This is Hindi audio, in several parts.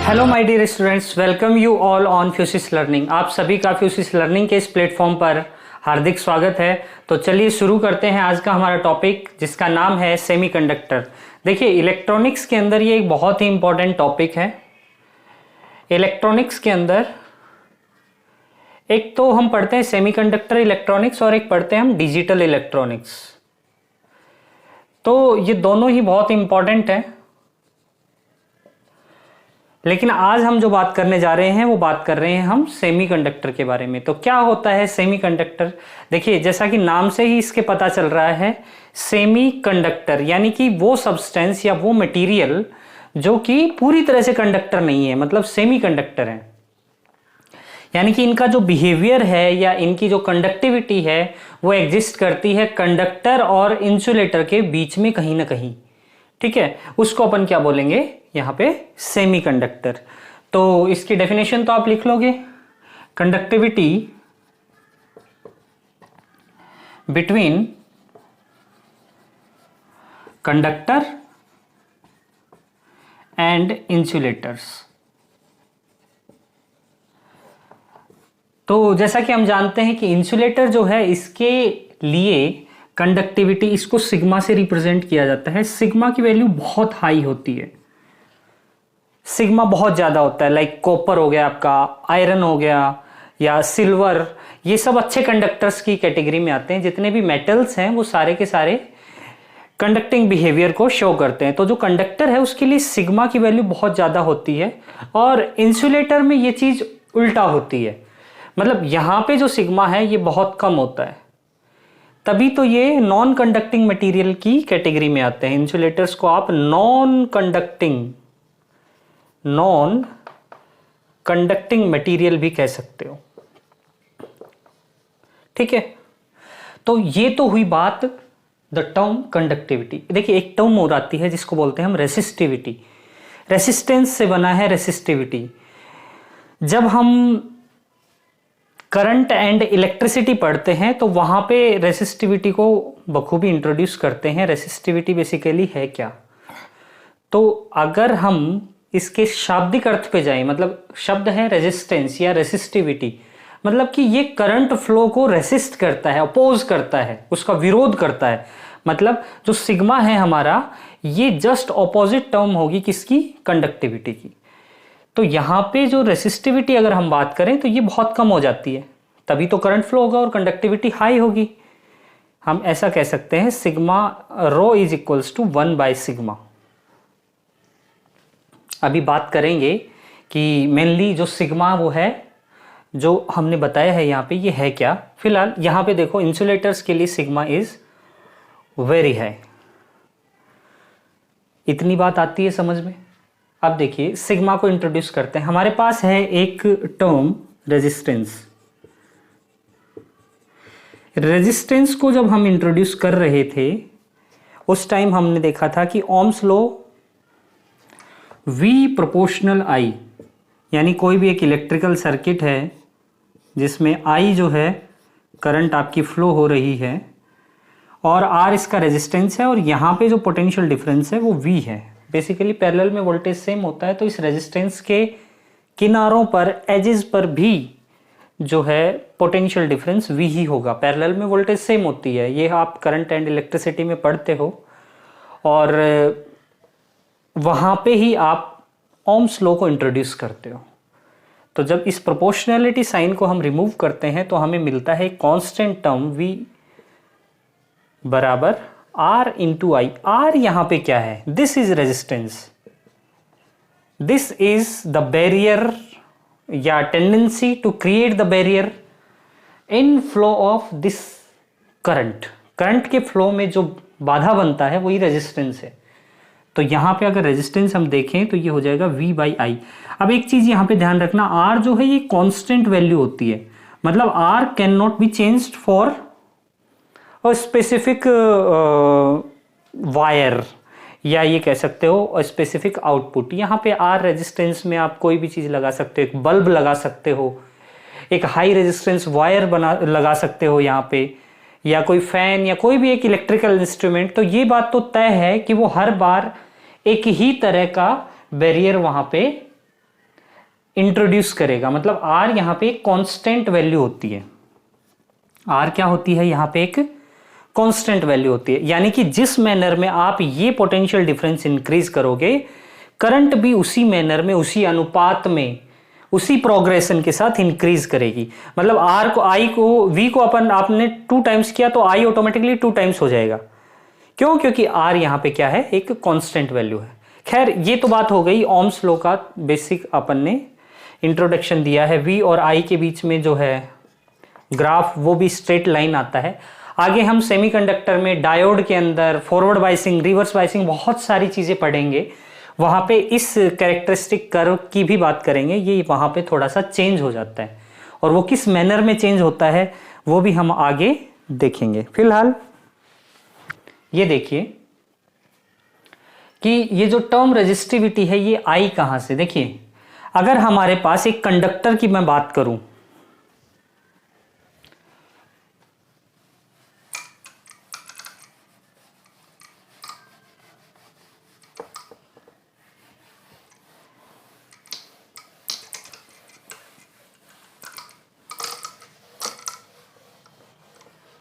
Hello my dear students, welcome you all on Physis learning. आप सभी का फ्यूसिस लर्निंग के इस प्लेटफॉर्म पर हार्दिक स्वागत है। तो चलिए शुरू करते हैं आज का हमारा टॉपिक, जिसका नाम है सेमीकंडक्टर। देखिए, इलेक्ट्रॉनिक्स के अंदर ये एक बहुत ही इंपॉर्टेंट टॉपिक है। इलेक्ट्रॉनिक्स के अंदर एक तो हम पढ़ते हैं सेमीकंडक्टर इलेक्ट्रॉनिक्स और एक पढ़ते हैं हम डिजिटल इलेक्ट्रॉनिक्स। तो ये दोनों ही बहुत इंपॉर्टेंट है, लेकिन आज हम जो बात करने जा रहे हैं वो बात कर रहे हैं हम सेमीकंडक्टर के बारे में। तो क्या होता है सेमीकंडक्टर? देखिए, जैसा कि नाम से ही इसके पता चल रहा है, सेमीकंडक्टर यानी कि वो सब्सटेंस या वो मटेरियल जो कि पूरी तरह से कंडक्टर नहीं है, मतलब सेमीकंडक्टर है। यानी कि इनका जो बिहेवियर है या इनकी जो कंडक्टिविटी है वो एग्जिस्ट करती है कंडक्टर और इंसुलेटर के बीच में कहीं ना कहीं। ठीक है, उसको अपन क्या बोलेंगे यहां पे? सेमीकंडक्टर। तो इसकी डेफिनेशन तो आप लिख लोगे, conductivity between conductor and insulators. तो जैसा कि हम जानते हैं कि इंसुलेटर जो है, इसके लिए कंडक्टिविटी, इसको सिग्मा से रिप्रेजेंट किया जाता है। सिग्मा की वैल्यू बहुत हाई होती है, सिग्मा बहुत ज्यादा होता है। लाइक कॉपर हो गया आपका, आयरन हो गया या सिल्वर, ये सब अच्छे कंडक्टर्स की कैटेगरी में आते हैं। जितने भी मेटल्स हैं वो सारे के सारे कंडक्टिंग बिहेवियर को शो करते हैं। तो जो कंडक्टर है उसके लिए सिग्मा की वैल्यू बहुत ज्यादा होती है, और इंसुलेटर में ये चीज उल्टा होती है। मतलब यहां पे जो सिग्मा है ये बहुत कम होता है, तभी तो ये नॉन कंडक्टिंग मटेरियल की कैटेगरी में आते हैं। इंसुलेटर्स को आप नॉन कंडक्टिंग मटेरियल भी कह सकते हो। ठीक है, तो ये तो हुई बात द टर्म कंडक्टिविटी। देखिए, एक टर्म और आती है जिसको बोलते हैं हम रेसिस्टिविटी। रेसिस्टेंस से बना है रेसिस्टिविटी। जब हम करंट एंड इलेक्ट्रिसिटी पढ़ते हैं तो वहां पे रेसिस्टिविटी को बखूबी इंट्रोड्यूस करते हैं। रेसिस्टिविटी बेसिकली है क्या? तो अगर हम इसके शाब्दिक अर्थ पे जाएं, मतलब शब्द है रेजिस्टेंस या रेसिस्टिविटी, मतलब कि ये करंट फ्लो को रेसिस्ट करता है, अपोज करता है, उसका विरोध करता है। मतलब जो सिग्मा है हमारा, ये जस्ट ऑपोजिट टर्म होगी किसकी? कंडक्टिविटी की। तो यहां पे जो रेसिस्टिविटी अगर हम बात करें तो ये बहुत कम हो जाती है, तभी तो करंट फ्लो होगा और कंडक्टिविटी हाई होगी। हम ऐसा कह सकते हैं sigma rho is equals to 1/σ। अभी बात करेंगे कि मेनली जो सिग्मा वो है जो हमने बताया है यहाँ पे, ये है क्या। फिलहाल यहाँ पे देखो, इंसुलेटर्स के लिए सिग्मा इज वेरी हाई। इतनी बात आती है समझ में। अब देखिए, सिग्मा को इंट्रोड्यूस करते हैं। हमारे पास है एक टर्म रेजिस्टेंस। रेजिस्टेंस को जब हम इंट्रोड्यूस कर रहे थे उस टाइम हमने देखा था कि Ohm's law V proportional I, यानी कोई भी एक इलेक्ट्रिकल सर्किट है जिसमें I जो है करंट आपकी फ्लो हो रही है और R इसका रेजिस्टेंस है, और यहाँ पे जो पोटेंशियल डिफरेंस है वो V है। बेसिकली पैरेलल में वोल्टेज सेम होता है, तो इस रेजिस्टेंस के किनारों पर, एजेस पर भी जो है पोटेंशियल डिफरेंस V ही होगा। पैरेलल में वोल्टेज सेम होती है, ये आप करंट एंड इलेक्ट्रिसिटी में पढ़ते हो, और वहां पे ही आप ओम्स लॉ को इंट्रोड्यूस करते हो। तो जब इस प्रोपोर्शनैलिटी साइन को हम रिमूव करते हैं तो हमें मिलता है कांस्टेंट टर्म V बराबर R इंटू I। R यहां पे क्या है? This is resistance, this is the barrier या tendency to create the barrier in flow of this current. Current के फ्लो में जो बाधा बनता है वही रेजिस्टेंस है। तो यहां पे अगर रेजिस्टेंस हम देखें तो ये हो जाएगा V/I। अब एक चीज यहां पे ध्यान रखना, R जो है ये कांस्टेंट वैल्यू होती है, मतलब R can not be changed for a specific wire, या ये कह सकते हो स्पेसिफिक आउटपुट। यहाँ पे R रेजिस्टेंस में आप कोई भी चीज लगा सकते हो, एक बल्ब लगा सकते हो, एक हाई रेजिस्टेंस वायर लगा सकते हो यहाँ पे, या कोई फैन या कोई भी एक इलेक्ट्रिकल इंस्ट्रूमेंट। तो ये बात तो तय है कि वो हर बार एक ही तरह का बैरियर वहां पे इंट्रोड्यूस करेगा। मतलब R यहाँ पे एक कांस्टेंट वैल्यू होती है। R क्या होती है यहाँ पे? एक कांस्टेंट वैल्यू होती है, यानी कि जिस मैनर में आप ये पोटेंशियल डिफरेंस इंक्रीज करोगे, करंट भी उसी मैनर में, उसी अनुपात में, उसी प्रोग्रेशन के साथ इंक्रीज करेगी। मतलब V को आपने 2 टाइम्स किया तो I ऑटोमेटिकली 2 टाइम्स हो जाएगा। क्यों? क्योंकि R यहाँ पे क्या है? एक कांस्टेंट वैल्यू है। खैर, ये तो बात हो गई ओम्स लॉ का बेसिक अपन ने इंट्रोडक्शन दिया है। V और I के बीच में जो है ग्राफ, वो भी स्ट्रेट लाइन आता है। आगे हम सेमीकंडक्टर में डायोड के अंदर फॉरवर्ड बायसिंग, रिवर्स बायसिंग, बहुत सारी चीजें पढ़ेंगे। वहां पे इस कैरेक्टरिस्टिक कर्व की भी बात करेंगे। ये वहां पे थोड़ा सा चेंज हो जाता है, और वो किस मैनर में चेंज होता है वो भी हम आगे देखेंगे। फिलहाल ये देखिए कि ये जो टर्म रेजिस्टिविटी है, ये आई कहां से? देखिए, अगर हमारे पास एक कंडक्टर की मैं बात करूं,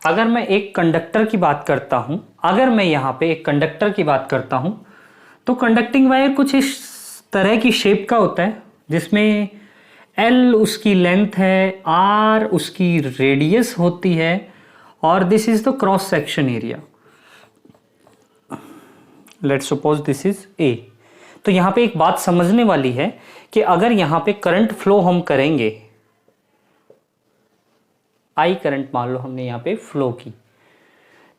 अगर मैं एक कंडक्टर की बात करता हूं, अगर मैं यहां पे एक कंडक्टर की बात करता हूं, तो कंडक्टिंग वायर कुछ इस तरह की शेप का होता है, जिसमें L उसकी लेंथ है, R उसकी रेडियस होती है, और this is the cross section area. Let's suppose this is A। तो यहां पे एक बात समझने वाली है कि अगर यहां पे करंट फ्लो हम करेंगे, I करंट मान लो हमने यहां पे फ्लो की,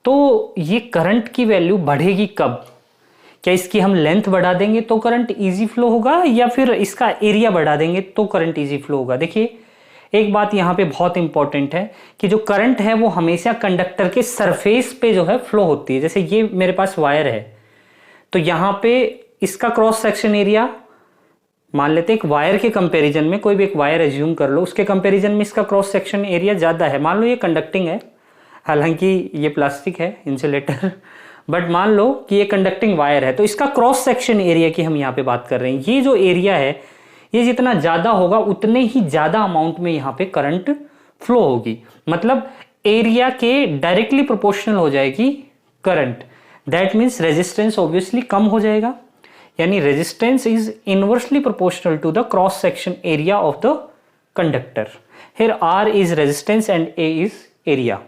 तो ये करंट की वैल्यू बढ़ेगी कब? क्या इसकी हम लेंथ बढ़ा देंगे तो करंट इजी फ्लो होगा, या फिर इसका एरिया बढ़ा देंगे तो करंट इजी फ्लो होगा? देखिए, एक बात यहां पे बहुत इंपॉर्टेंट है कि जो करंट है वो हमेशा कंडक्टर के सरफेस पे जो है फ्लो होती है। जैसे ये मेरे पास वायर है, तो यहां पे इसका क्रॉस सेक्शन एरिया मान लेते हैं, एक वायर के कंपैरिजन में, कोई भी एक वायर एज्यूम कर लो, उसके कंपैरिजन में इसका क्रॉस सेक्शन एरिया ज्यादा है। मान लो ये कंडक्टिंग है, हालांकि ये प्लास्टिक है, इंसुलेटर, बट मान लो कि ये कंडक्टिंग वायर है, तो इसका क्रॉस सेक्शन एरिया की हम यहाँ पे बात कर रहे हैं। ये जो एरिया है, ये जितना ज्यादा होगा उतने ही ज्यादा अमाउंट में यहाँ पे करंट फ्लो होगी। मतलब एरिया के डायरेक्टली प्रोपोर्शनल हो जाएगी current. That means resistance obviously कम हो जाएगा, यानी resistance is inversely proportional to the cross section area of the conductor. Here R is resistance and A is area.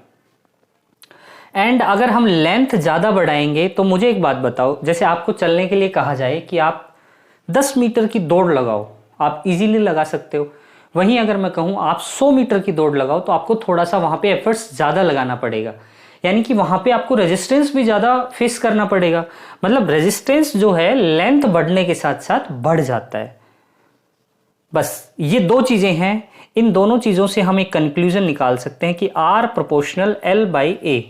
And अगर हम लेंथ ज्यादा बढ़ाएंगे, तो मुझे एक बात बताओ, जैसे आपको चलने के लिए कहा जाए कि आप 10 मीटर की दौड़ लगाओ, आप इजीली लगा सकते हो। वहीं अगर मैं कहूं आप 100 मीटर की दौड़ लगाओ, तो आपको थोड़ा सा वहां पे एफर्ट्स ज्यादा लगाना पड़ेगा, यानी कि वहां पे आपको रेजिस्टेंस भी ज्यादा फेस करना पड़ेगा। मतलब रेजिस्टेंस जो है लेंथ बढ़ने के साथ साथ बढ़ जाता है। बस ये दो चीजें हैं, इन दोनों चीजों से हम एक कंक्लूजन निकाल सकते हैं कि R प्रोपोर्शनल L/A।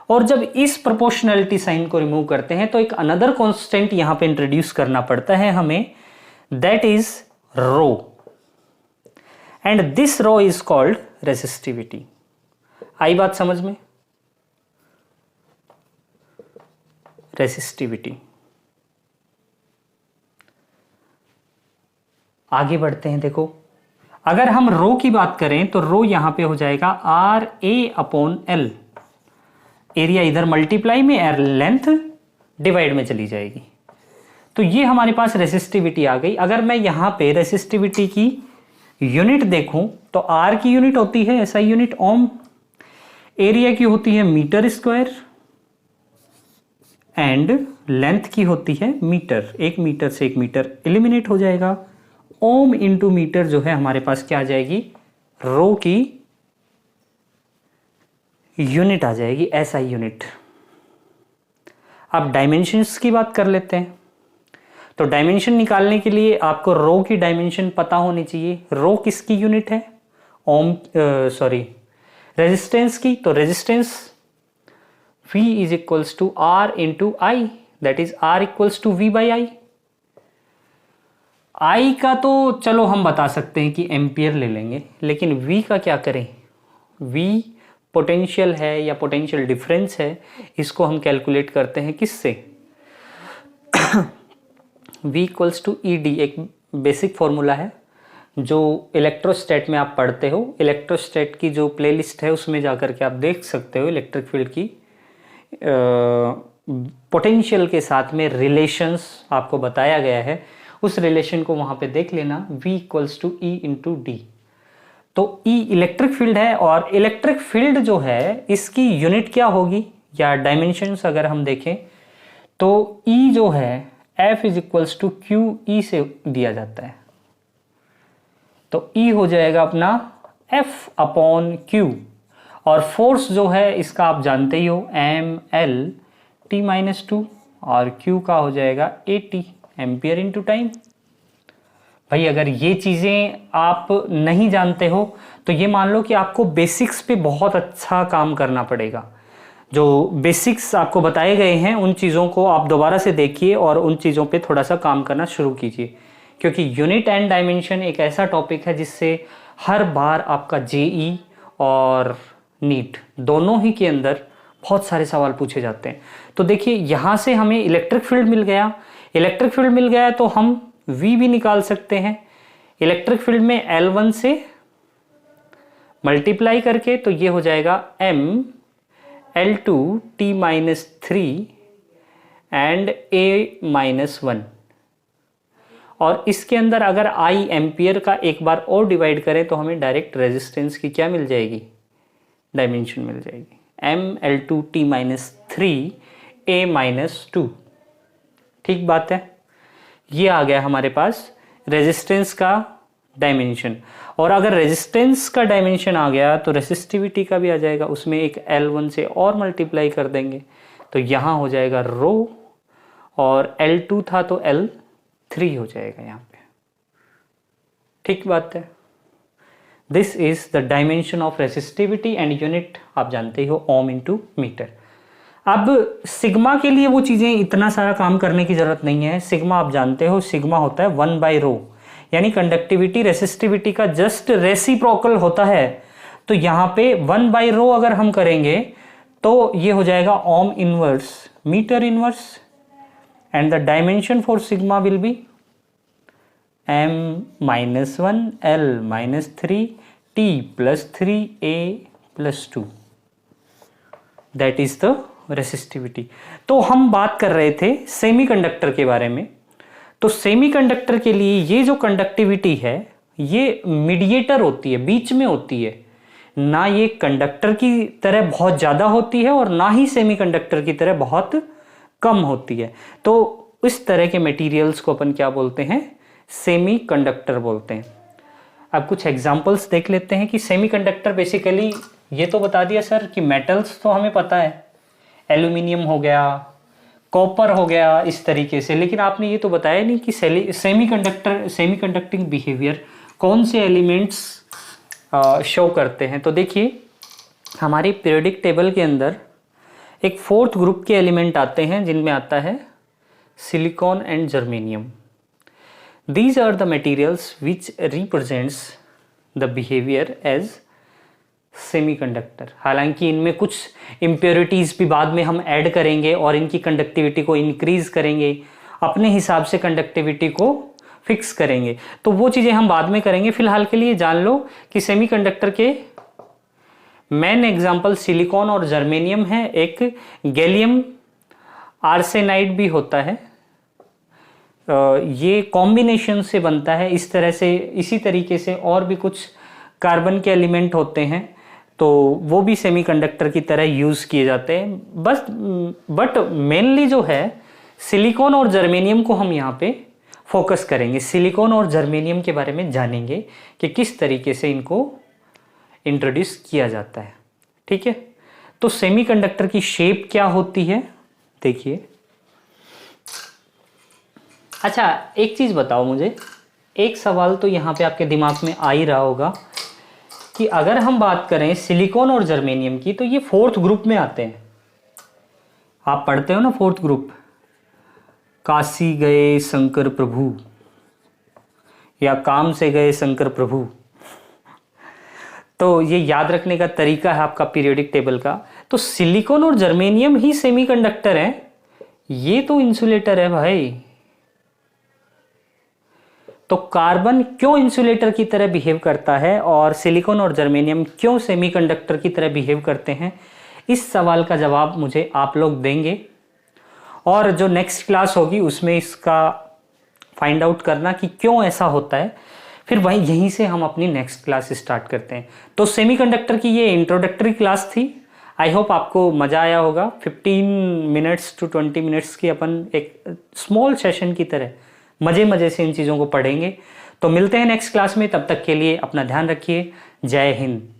और जब इस प्रोपोर्शनैलिटी साइन को रिमूव करते हैं, तो एक अनदर कांस्टेंट यहां पे इंट्रोड्यूस करना पड़ता है हमें, that is rho, and this rho is called resistivity. आई बात समझ में? रेसिस्टिविटी। आगे बढ़ते हैं। देखो, अगर हम रो की बात करें तो रो यहां पे हो जाएगा RA/L। एरिया इधर मल्टीप्लाई में, एर लेंथ डिवाइड में चली जाएगी। तो ये हमारे पास रेसिस्टिविटी आ गई। अगर मैं यहां पे रेसिस्टिविटी की यूनिट देखूं, तो R की यूनिट होती है SI यूनिट ओम, एरिया की होती है मीटर स्क्वायर, एंड लेंथ की होती है मीटर। 1 मीटर से 1 मीटर एलिमिनेट हो जाएगा। ओम इंटू मीटर जो है हमारे पास क्या आ जाएगी? रो की यूनिट आ जाएगी, SI यूनिट। अब डायमेंशंस की बात कर लेते हैं। तो डायमेंशन निकालने के लिए आपको रो की डायमेंशन पता होनी चाहिए। रो किसकी यूनिट है? रेजिस्टेंस की। तो resistance V is equals to R into I, that is R equals to V/I। I का तो चलो हम बता सकते हैं कि एम्पियर ले लेंगे, लेकिन V का क्या करें? V पोटेंशियल है या पोटेंशियल डिफरेंस है, इसको हम कैलकुलेट करते हैं किससे? V इक्वल्स टू ED, एक बेसिक फॉर्मूला है, जो इलेक्ट्रोस्टैट में आप पढ़ते हो, इलेक्ट्रोस्टैट की जो प्लेलिस्ट है उसमें जाकर के आप देख सकते हो इलेक्ट्रिक फील्ड की पोटेंशियल के साथ में रिलेशंस आपको बताया गया है, उस रिलेशन को वहाँ पे देख लेना, V equals to E into D. तो E इलेक्ट्रिक फील्ड है और इलेक्ट्रिक फील्ड जो है इसकी यूनिट क्या होगी या डायमेंशंस अगर हम देखें तो E जो है F is equals to Q E से दिया जाता है। तो E हो जाएगा अपना F अपॉन Q और फोर्स जो है इसका आप जानते ही हो ml t-2 और Q का हो जाएगा AT एम्पियर इंटू टाइम। भाई अगर ये चीज़ें आप नहीं जानते हो तो ये मान लो कि आपको बेसिक्स पे बहुत अच्छा काम करना पड़ेगा। जो बेसिक्स आपको बताए गए हैं उन चीज़ों को आप दोबारा से देखिए और उन चीज़ों पे थोड़ा सा काम करना शुरू कीजिए, क्योंकि यूनिट एंड डायमेंशन एक ऐसा टॉपिक है जिससे हर बार आपका जेई और नीट दोनों ही के अंदर बहुत सारे सवाल पूछे जाते हैं। तो देखिए यहाँ से हमें इलेक्ट्रिक फील्ड मिल गया, इलेक्ट्रिक फील्ड मिल गया तो हम V भी निकाल सकते हैं इलेक्ट्रिक फील्ड में L1 से मल्टीप्लाई करके, तो ये हो जाएगा M L2 T-3 and A-1 और इसके अंदर अगर I एम्पियर का एक बार और डिवाइड करें तो हमें डायरेक्ट रेजिस्टेंस की क्या मिल जाएगी, डायमेंशन मिल जाएगी, M L2 T-3 A-2। ठीक बात है, ये आ गया हमारे पास रेजिस्टेंस का डायमेंशन। और अगर रेजिस्टेंस का डायमेंशन आ गया तो रेसिस्टिविटी का भी आ जाएगा, उसमें एक L1 से और मल्टीप्लाई कर देंगे तो यहाँ हो जाएगा रो और L2 था तो L3 हो जाएगा यहाँ पे। ठीक बात है, this is the dimension of resistivity and unit आप जानते ही हो ओम इंटू मीटर। अब सिग्मा के लिए वो चीज़ें इतना सारा काम करने की ज़रूरत नहीं है। सिग्मा आप जानते हो, सिग्मा होता है 1/ρ, यानी कंडक्टिविटी रेसिस्टिविटी का जस्ट रेसिप्रोकल होता है। तो यहाँ पे 1/ρ अगर हम करेंगे तो ये हो जाएगा ohm inverse metre inverse and the dimension for sigma will be m-1 L-3 T+3 A+2 that is the resistivity. तो हम बात कर रहे थे सेमीकंडक्टर के बारे में। तो सेमीकंडक्टर के लिए ये जो कंडक्टिविटी है ये मीडिएटर होती है, बीच में होती है, ना ये कंडक्टर की तरह बहुत ज़्यादा होती है और ना ही सेमीकंडक्टर की तरह बहुत कम होती है। तो इस तरह के मटेरियल्स को अपन क्या बोलते हैं, सेमीकंडक्टर बोलते हैं। अब कुछ एग्जांपल्स देख लेते हैं कि सेमीकंडक्टर बेसिकली, ये तो बता दिया सर कि मेटल्स तो हमें पता है, एल्यूमिनियम हो गया, कॉपर हो गया, इस तरीके से, लेकिन आपने ये तो बताया नहीं कि सेमीकंडक्टिंग बिहेवियर कौन से एलिमेंट्स शो करते हैं। तो देखिए हमारी पीरियोडिक टेबल के अंदर एक फोर्थ ग्रुप के एलिमेंट आते हैं जिनमें आता है silicon and germanium. These are the materials which represents the behavior as semiconductor। हालांकि इनमें कुछ impurities भी बाद में हम ऐड करेंगे और इनकी कंडक्टिविटी को इंक्रीज करेंगे, अपने हिसाब से कंडक्टिविटी को फिक्स करेंगे, तो वो चीज़ें हम बाद में करेंगे। फिलहाल के लिए जान लो कि सेमीकंडक्टर के मेन एग्जाम्पल सिलिकॉन और जर्मेनियम है। एक गैलियम आर्सेनाइड भी होता है, ये कॉम्बिनेशन से बनता है इस तरह से, इसी तरीके से और भी कुछ कार्बन के एलिमेंट होते हैं, तो वो भी सेमीकंडक्टर की तरह यूज़ किए जाते हैं। बट मेनली जो है सिलिकॉन और जर्मेनियम को हम यहाँ पे फोकस करेंगे। सिलिकॉन और जर्मेनियम के बारे में जानेंगे कि किस तरीके से इनको इंट्रोड्यूस किया जाता है। ठीक है, तो सेमीकंडक्टर की शेप क्या होती है देखिए। अच्छा एक चीज़ बताओ मुझे, एक सवाल तो यहाँ पे आपके दिमाग में आ ही रहा होगा कि अगर हम बात करें सिलिकॉन और जर्मेनियम की तो ये फोर्थ ग्रुप में आते हैं। आप पढ़ते हो ना फोर्थ ग्रुप, काशी गए शंकर प्रभु या काम से गए शंकर प्रभु, तो ये याद रखने का तरीका है आपका पीरियोडिक टेबल का। तो सिलिकॉन और जर्मेनियम ही सेमीकंडक्टर है, ये तो इंसुलेटर है भाई। तो कार्बन क्यों इंसुलेटर की तरह बिहेव करता है और सिलिकॉन और जर्मेनियम क्यों सेमीकंडक्टर की तरह बिहेव करते हैं, इस सवाल का जवाब मुझे आप लोग देंगे। और जो नेक्स्ट क्लास होगी उसमें इसका फाइंड आउट करना कि क्यों ऐसा होता है, फिर वहीं यहीं से हम अपनी नेक्स्ट क्लास स्टार्ट करते हैं। तो सेमीकंडक्टर की ये इंट्रोडक्टरी क्लास थी। आई होप आपको मज़ा आया होगा। 15 मिनट्स टू 20 मिनट्स की अपन एक स्मॉल सेशन की तरह मज़े से इन चीज़ों को पढ़ेंगे। तो मिलते हैं नेक्स्ट क्लास में, तब तक के लिए अपना ध्यान रखिए। जय हिंद।